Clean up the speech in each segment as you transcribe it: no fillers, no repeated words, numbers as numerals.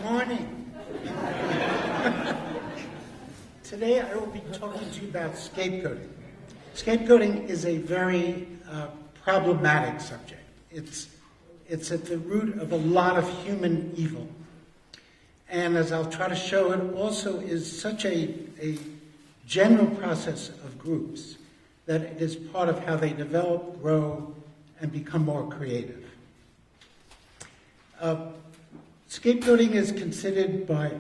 morning. Today I will be talking to you about scapegoating. Scapegoating is a very problematic subject. It's at the root of a lot of human evil. And as I'll try to show, it also is such a general process of groups that it is part of how they develop, grow, and become more creative. Scapegoating is considered by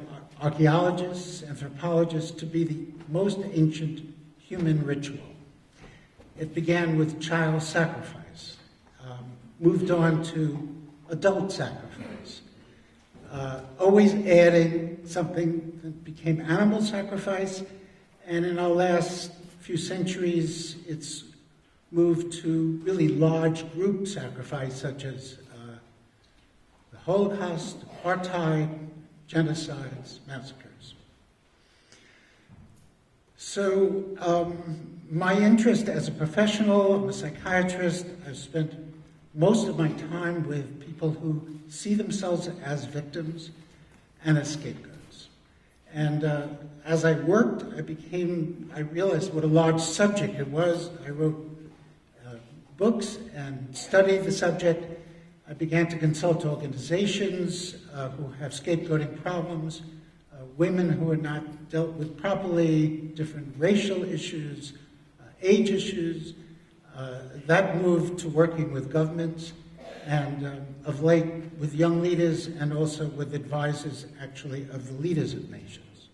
archaeologists, anthropologists, to be the most ancient human ritual. It began with child sacrifice, moved on to adult sacrifice, always adding something that became animal sacrifice, and in our last few centuries, it's moved to really large group sacrifice, such as the Holocaust, apartheid, genocides, massacres. So my interest as a professional, I'm a psychiatrist. I've spent most of my time with people who see themselves as victims and as scapegoats. And as I worked, I realized what a large subject it was. I wrote books and studied the subject. I began to consult organizations who have scapegoating problems, women who are not dealt with properly, different racial issues, age issues. That moved to working with governments and of late with young leaders and also with advisors actually of the leaders of nations.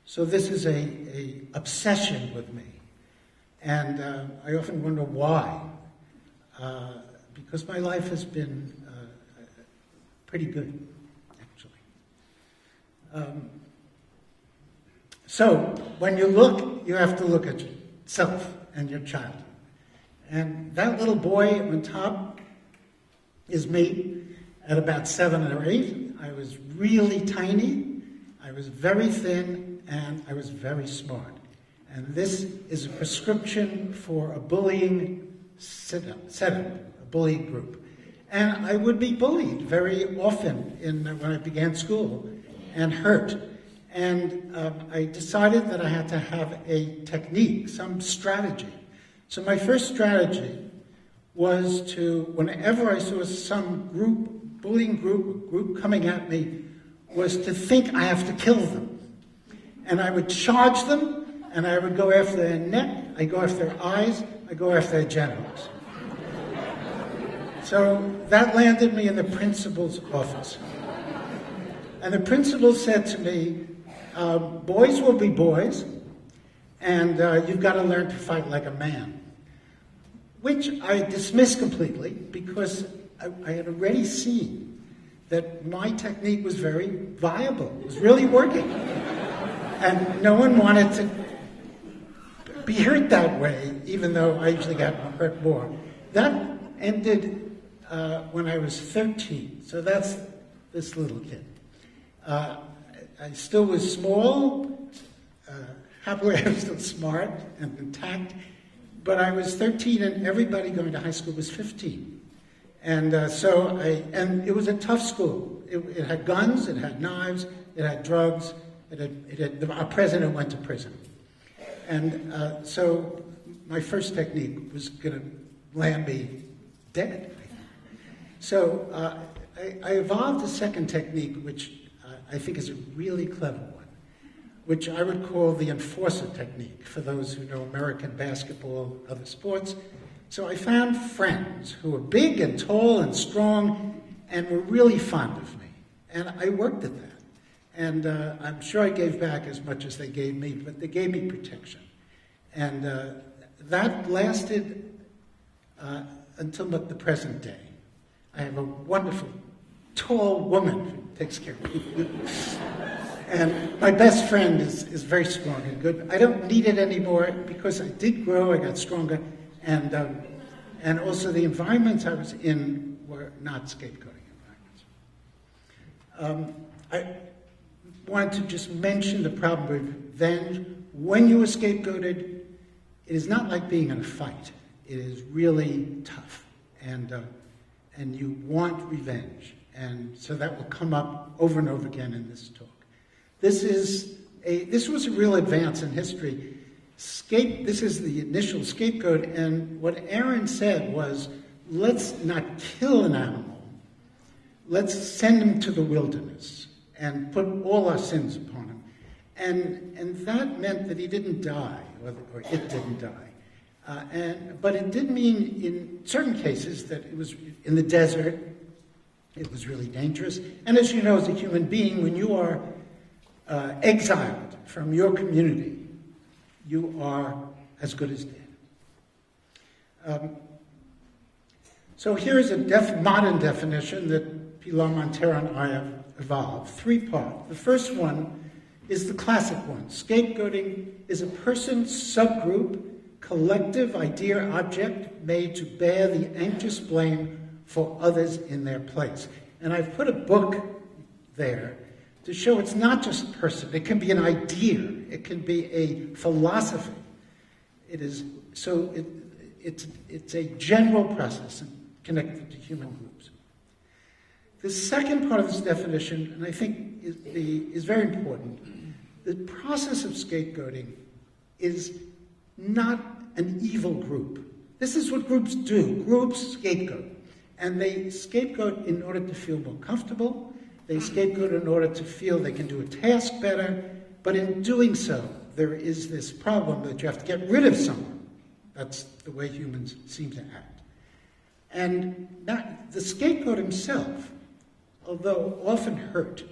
So this is a obsession with me. And I often wonder why. Because my life has been pretty good, actually. So when you look, you have to look at yourself and your childhood. And that little boy on top is me at about 7 or 8. I was really tiny, I was very thin, and I was very smart. And this is a prescription for a bullying setup, a bullying group. And I would be bullied very often when I began school and hurt. And I decided that I had to have a technique, some strategy. So my first strategy was to, whenever I saw some bullying group coming at me, was to think I have to kill them. And I would charge them, and I would go after their neck, I go after their eyes, I go after their genitals. So that landed me in the principal's office. And the principal said to me, boys will be boys, and you've got to learn to fight like a man. Which I dismissed completely because I had already seen that my technique was very viable. It was really working. And no one wanted to be hurt that way, even though I usually got hurt more. That ended when I was 13. So that's this little kid. I still was small. Happily, I was still smart and intact. But I was 13, and everybody going to high school was 15. And and it was a tough school. It had guns, it had knives, it had drugs. Our president went to prison. And so my first technique was going to land me dead. So I evolved a second technique, which I think is a really clever one, which I would call the enforcer technique for those who know American basketball, other sports. So I found friends who were big and tall and strong and were really fond of me. And I worked at that. And I'm sure I gave back as much as they gave me, but they gave me protection. And that lasted until the present day. I have a wonderful, tall woman who takes care of me. And my best friend is very strong and good. I don't need it anymore because I did grow, I got stronger, and also the environments I was in were not scapegoating environments. I wanted to just mention the problem with revenge. When you are scapegoated, it is not like being in a fight. It is really tough, and you want revenge. And so that will come up over and over again in this talk. This was a real advance in history. This is the initial scapegoat, and what Aaron said was, let's not kill an animal. Let's send him to the wilderness and put all our sins upon him. And that meant that he didn't die, or it didn't die. But it did mean in certain cases that it was in the desert, it was really dangerous. And as you know, as a human being, when you are exiled from your community, you are as good as dead. So here's a modern definition that Pilar Montero and I have evolved. 3-part. The first one is the classic one. Scapegoating is a person, subgroup, collective idea, object made to bear the anxious blame for others in their place. And I've put a book there to show it's not just a person. It can be an idea. It can be a philosophy. It's a general process connected to human groups. The second part of this definition, and I think is very important, the process of scapegoating is not an evil group. This is what groups do. Groups scapegoat. And they scapegoat in order to feel more comfortable. They scapegoat in order to feel they can do a task better. But in doing so, there is this problem that you have to get rid of someone. That's the way humans seem to act. And the scapegoat himself, although often hurt,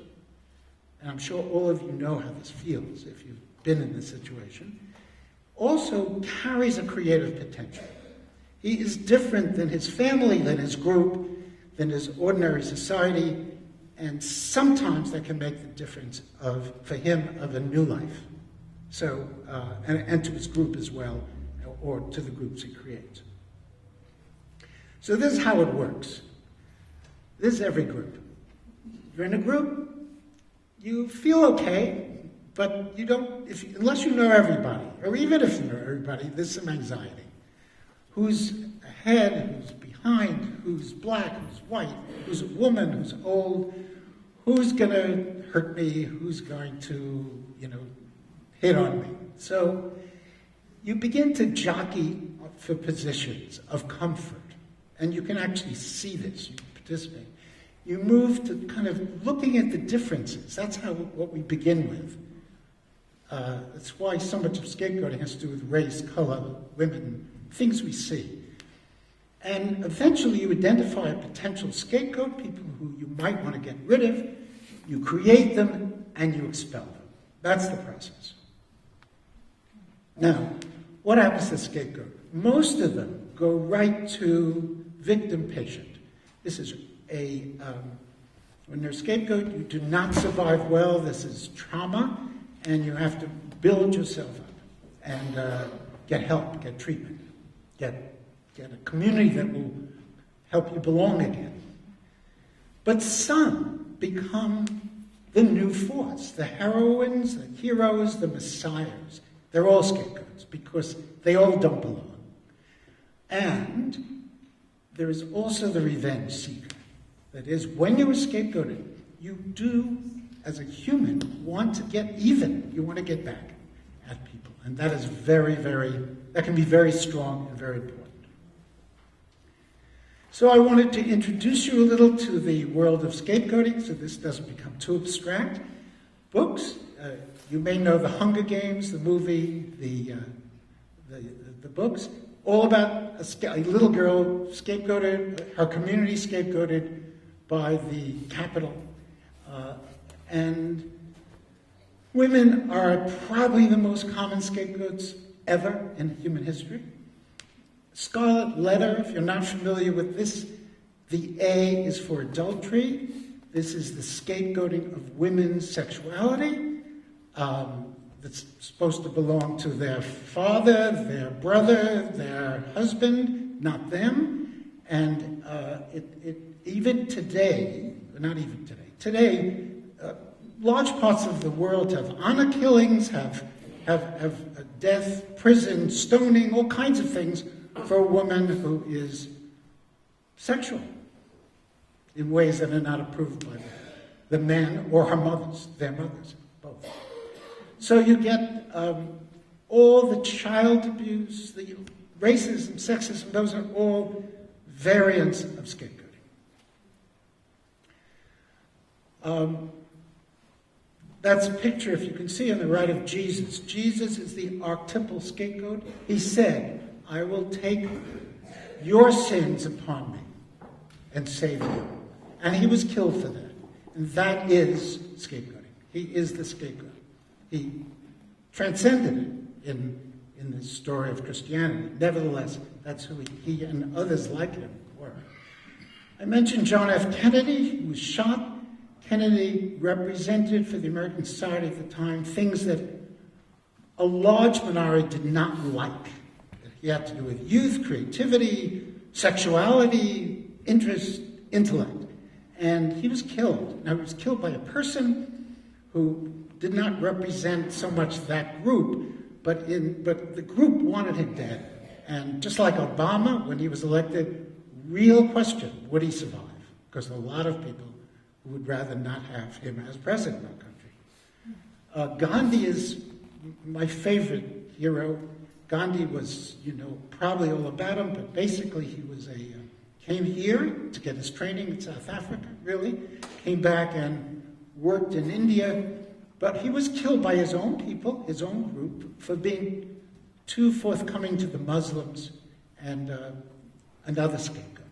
and I'm sure all of you know how this feels if you've been in this situation, also carries a creative potential. He is different than his family, than his group, than his ordinary society, and sometimes that can make the difference for him of a new life. So, and to his group as well, or to the groups he creates. So this is how it works. This is every group. You're in a group, you feel okay, but you don't, unless you know everybody, or even if you know everybody, there's some anxiety. Who's ahead, who's behind, who's black, who's white, who's a woman, who's old, who's going to hurt me, who's going to, hit on me. So you begin to jockey for positions of comfort, and you can actually see this, you can participate. You move to kind of looking at the differences. That's what we begin with. That's why so much of scapegoating has to do with race, color, women, things we see. And eventually you identify a potential scapegoat, people who you might want to get rid of, you create them, and you expel them. That's the process. Now, what happens to scapegoat? Most of them go right to victim-patient. This is when you're a scapegoat, you do not survive well. This is trauma, and you have to build yourself up and get help, get treatment, get a community that will help you belong again. But some become the new force, the heroines, the heroes, the messiahs. They're all scapegoats because they all don't belong. And there is also the revenge seeker. That is, when you're scapegoated, you do, as a human, want to get even. You want to get back at people. And that is that can be very strong and very important. So I wanted to introduce you a little to the world of scapegoating, so this doesn't become too abstract. Books, you may know The Hunger Games, the movie, the books, all about a little girl scapegoated, her community scapegoated by the capital. And women are probably the most common scapegoats ever in human history. Scarlet Letter, if you're not familiar with this, the A is for adultery. This is the scapegoating of women's sexuality. That's supposed to belong to their father, their brother, their husband, not them. And even today, not even today, large parts of the world have honor killings, have death, prison, stoning, all kinds of things for a woman who is sexual. in ways that are not approved by the men or her mothers, their mothers, both. So you get all the child abuse, the racism, sexism, those are all variants of scapegoating. That's a picture, if you can see on the right, of Jesus. Jesus is the archetypal scapegoat. He said, I will take your sins upon me and save you. And he was killed for that. And that is scapegoating. He is the scapegoat. He transcended it in the story of Christianity. Nevertheless, that's who he and others like him were. I mentioned John F. Kennedy, who was shot. Kennedy represented for the American society at the time things that a large minority did not like. He had to do with youth, creativity, sexuality, interest, intellect. And he was killed. Now, he was killed by a person who did not represent so much that group, but the group wanted him dead. And just like Obama, when he was elected, real question, would he survive? Because there are a lot of people who would rather not have him as president of our country. Gandhi is my favorite hero. Gandhi was, probably all about him, but basically he was came here to get his training in South Africa, really. Came back and worked in India, but he was killed by his own people, his own group, for being too forthcoming to the Muslims and another scapegoat.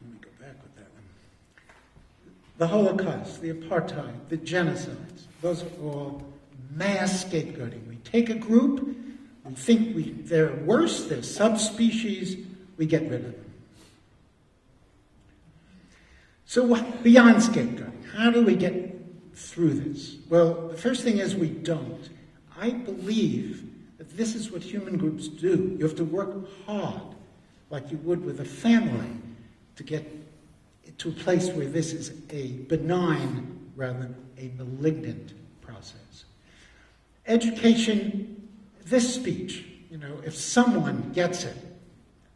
Let me go back with that one. The Holocaust, the apartheid, the genocides, those are all mass scapegoating. We take a group, we think they're worse, they're subspecies, we get rid of them. So beyond scapegoating, how do we get through this? Well, the first thing is we don't. I believe that this is what human groups do. You have to work hard, like you would with a family, to get to a place where this is a benign rather than a malignant process. Education, this speech, if someone gets it,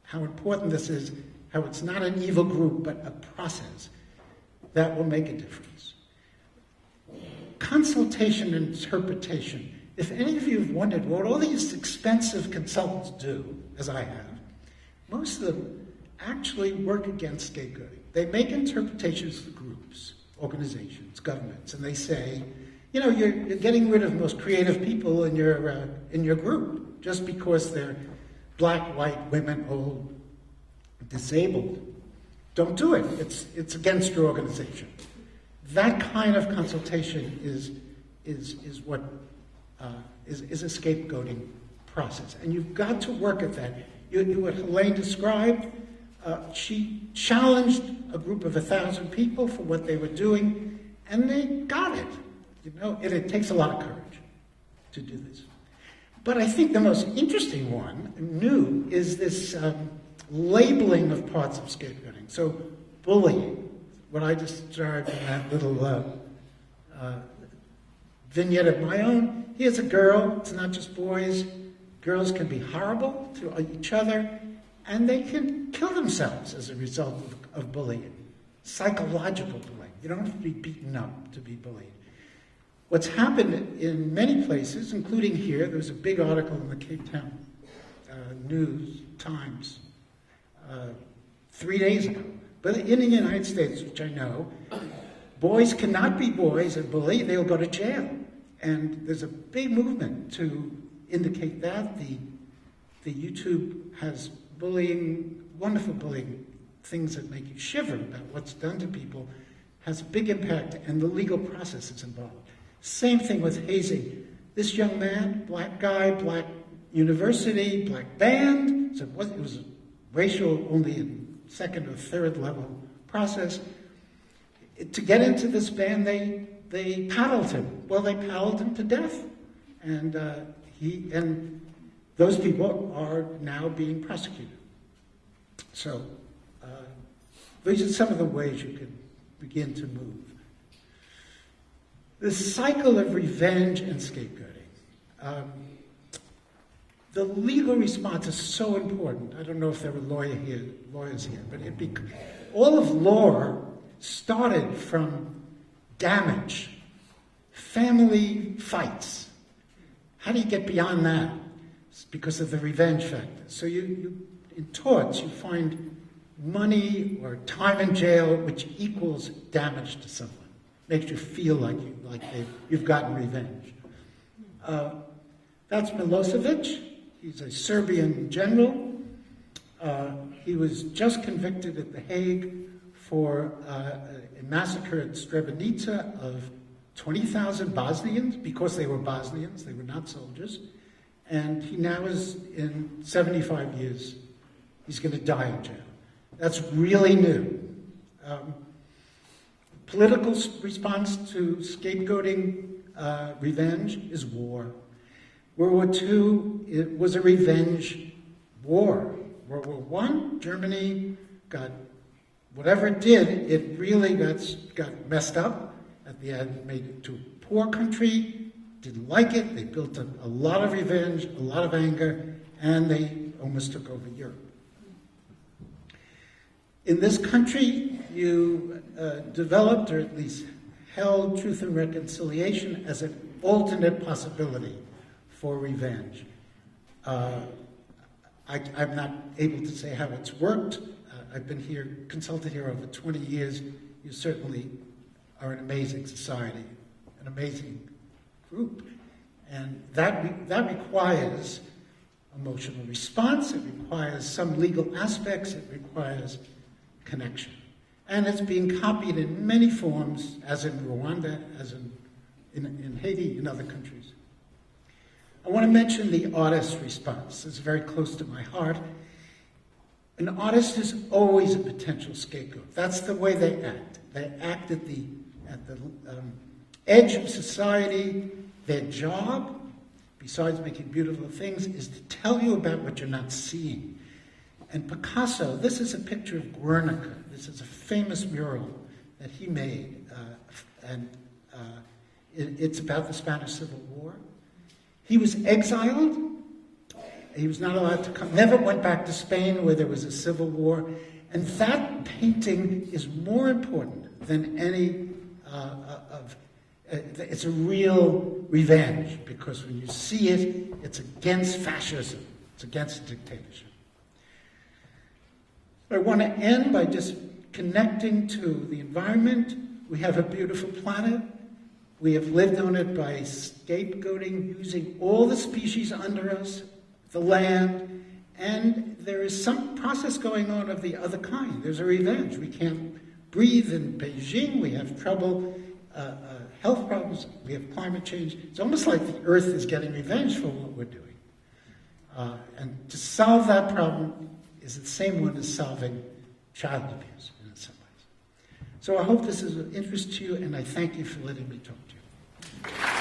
how important this is, how it's not an evil group, but a process, that will make a difference. Consultation and interpretation. If any of you have wondered what all these expensive consultants do, as I have, most of them actually work against scapegoating. They make interpretations for groups, organizations, governments, and they say, you're getting rid of the most creative people in your group just because they're black, white, women, old, disabled. Don't do it. It's against your organization. That kind of consultation is what is a scapegoating process, and you've got to work at that. What Helene described, she challenged a group of 1,000 people for what they were doing, and they got it. It takes a lot of courage to do this. But I think the most interesting one, new, is this labeling of parts of scapegoating. So bullying, what I described in that little vignette of my own. Here's a girl, it's not just boys. Girls can be horrible to each other, and they can kill themselves as a result of bullying. Psychological bullying. You don't have to be beaten up to be bullied. What's happened in many places, including here, there was a big article in the Cape Town News Times 3 days ago. But in the United States, which I know, boys cannot be boys and bully, they'll go to jail. And there's a big movement to indicate that. The YouTube has bullying, wonderful bullying, things that make you shiver about what's done to people, has a big impact, and the legal process is involved. Same thing with hazing. This young man, black guy, black university, black band, so it was racial only in second or third level process. To get into this band, they paddled him. Well, they paddled him to death. And those people are now being prosecuted. So these are some of the ways you can begin to move. The cycle of revenge and scapegoating. the legal response is so important. I don't know if there were lawyers here, but all of law started from damage, family fights. How do you get beyond that? It's because of the revenge factor. So you in torts, you find money or time in jail which equals damage to someone. Makes you feel like you've gotten revenge. That's Milosevic. He's a Serbian general. He was just convicted at The Hague for a massacre at Srebrenica of 20,000 Bosnians, because they were Bosnians, they were not soldiers. And he now is in 75 years. He's going to die in jail. That's really new. Political response to scapegoating revenge is war. World War II, it was a revenge war. World War I, Germany got, whatever it did, it really got messed up. At the end, made it to a poor country, didn't like it. They built a lot of revenge, a lot of anger, and they almost took over Europe. In this country, you developed, or at least held, Truth and Reconciliation as an alternate possibility for revenge. I'm not able to say how it's worked. I've been here, consulted here over 20 years. You certainly are an amazing society, an amazing group. And that requires emotional response, it requires some legal aspects, it requires connection. And it's being copied in many forms, as in Rwanda, as in Haiti, in other countries. I want to mention the artist's response. It's very close to my heart. An artist is always a potential scapegoat. That's the way they act. They act at the edge of society. Their job, besides making beautiful things, is to tell you about what you're not seeing. And Picasso, this is a picture of Guernica. This is a famous mural that he made, it's about the Spanish Civil War. He was exiled. He was not allowed to come, never went back to Spain where there was a civil war. And that painting is more important than any it's a real revenge, because when you see it, it's against fascism. It's against dictatorship. I want to end by just connecting to the environment. We have a beautiful planet. We have lived on it by scapegoating, using all the species under us, the land, and there is some process going on of the other kind. There's a revenge. We can't breathe in Beijing. We have trouble, health problems. We have climate change. It's almost like the Earth is getting revenge for what we're doing. And to solve that problem is the same one as solving child abuse in some ways. So I hope this is of interest to you, and I thank you for letting me talk to you.